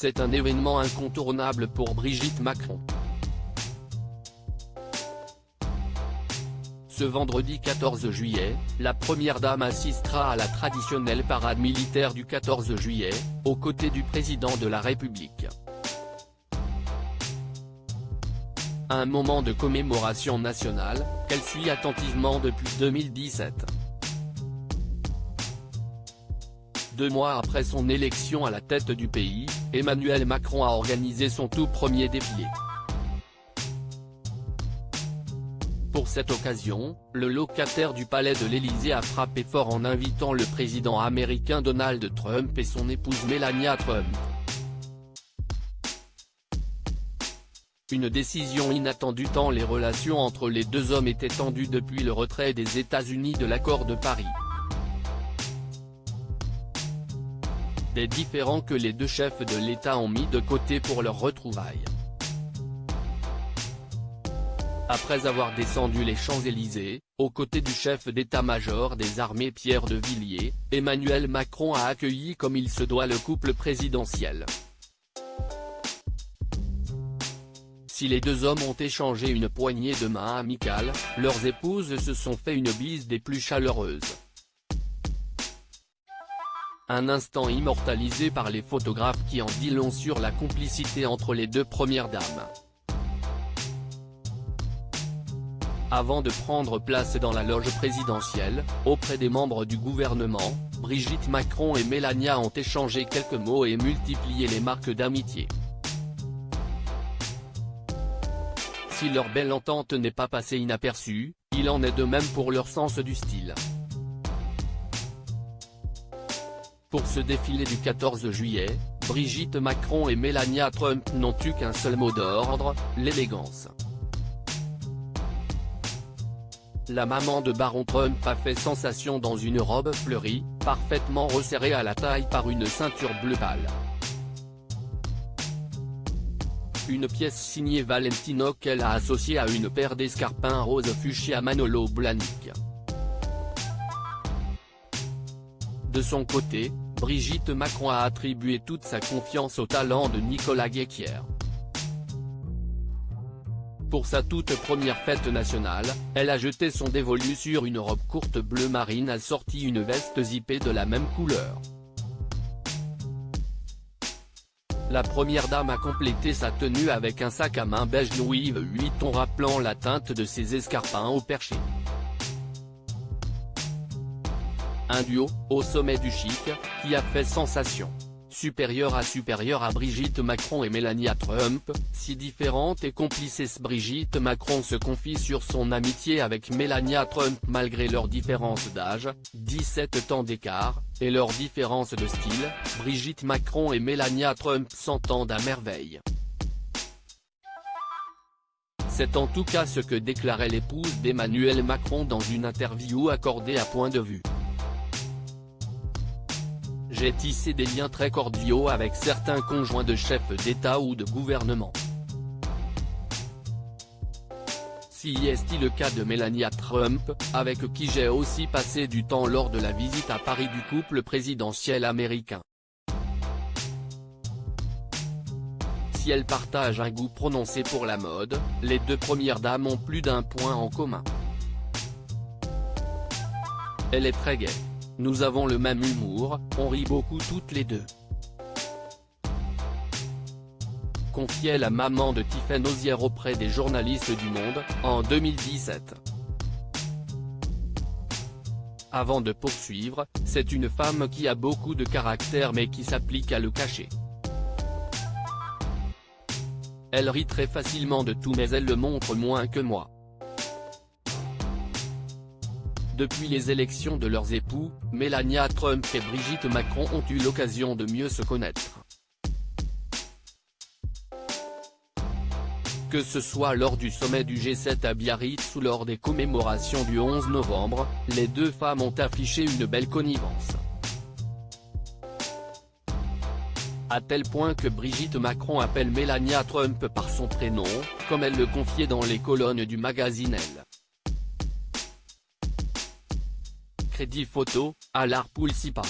c'est un événement incontournable pour Brigitte Macron. Ce vendredi 14 juillet, la Première Dame assistera à la traditionnelle parade militaire du 14 juillet, aux côtés du président de la République. Un moment de commémoration nationale, qu'elle suit attentivement depuis 2017. 2 mois après son élection à la tête du pays, Emmanuel Macron a organisé son tout premier défilé. Pour cette occasion, le locataire du palais de l'Élysée a frappé fort en invitant le président américain Donald Trump et son épouse Melania Trump. Une décision inattendue tant les relations entre les deux hommes étaient tendues depuis le retrait des États-Unis de l'accord de Paris. Des différends que les deux chefs de l'État ont mis de côté pour leurs retrouvailles. Après avoir descendu les Champs-Élysées, aux côtés du chef d'état-major des armées Pierre de Villiers, Emmanuel Macron a accueilli comme il se doit le couple présidentiel. Si les deux hommes ont échangé une poignée de main amicale, leurs épouses se sont fait une bise des plus chaleureuses. Un instant immortalisé par les photographes qui en dit long sur la complicité entre les deux premières dames. Avant de prendre place dans la loge présidentielle, auprès des membres du gouvernement, Brigitte Macron et Melania ont échangé quelques mots et multiplié les marques d'amitié. Si leur belle entente n'est pas passée inaperçue, il en est de même pour leur sens du style. Pour ce défilé du 14 juillet, Brigitte Macron et Melania Trump n'ont eu qu'un seul mot d'ordre, l'élégance. La maman de Baron Trump a fait sensation dans une robe fleurie, parfaitement resserrée à la taille par une ceinture bleu pâle. Une pièce signée Valentino qu'elle a associée à une paire d'escarpins rose fuchsia Manolo Blahnik. De son côté, Brigitte Macron a attribué toute sa confiance au talent de Nicolas Guéquier. Pour sa toute première fête nationale, elle a jeté son dévolu sur une robe courte bleu marine assortie une veste zippée de la même couleur. La Première Dame a complété sa tenue avec un sac à main beige Louis Vuitton rappelant la teinte de ses escarpins au perché. Un duo, au sommet du chic, qui a fait sensation. Supérieure à Brigitte Macron et Melania Trump, si différentes et complices. Brigitte Macron se confie sur son amitié avec Melania Trump malgré leurs différences d'âge, 17 ans d'écart, et leurs différences de style. Brigitte Macron et Melania Trump s'entendent à merveille. C'est en tout cas ce que déclarait l'épouse d'Emmanuel Macron dans une interview accordée à Point de Vue. J'ai tissé des liens très cordiaux avec certains conjoints de chefs d'État ou de gouvernement. Si est le cas de Melania Trump, avec qui j'ai aussi passé du temps lors de la visite à Paris du couple présidentiel américain. Si elles partagent un goût prononcé pour la mode, les deux premières dames ont plus d'un point en commun. Elle est très gaie. Nous avons le même humour, on rit beaucoup toutes les deux. Confiait la maman de Tiffen Ozière auprès des journalistes du Monde, en 2017. Avant de poursuivre, c'est une femme qui a beaucoup de caractère mais qui s'applique à le cacher. Elle rit très facilement de tout mais elle le montre moins que moi. Depuis les élections de leurs époux, Melania Trump et Brigitte Macron ont eu l'occasion de mieux se connaître. Que ce soit lors du sommet du G7 à Biarritz ou lors des commémorations du 11 novembre, les deux femmes ont affiché une belle connivence. À tel point que Brigitte Macron appelle Melania Trump par son prénom, comme elle le confiait dans les colonnes du magazine Elle. Crédit photo, Alar Poulsipa.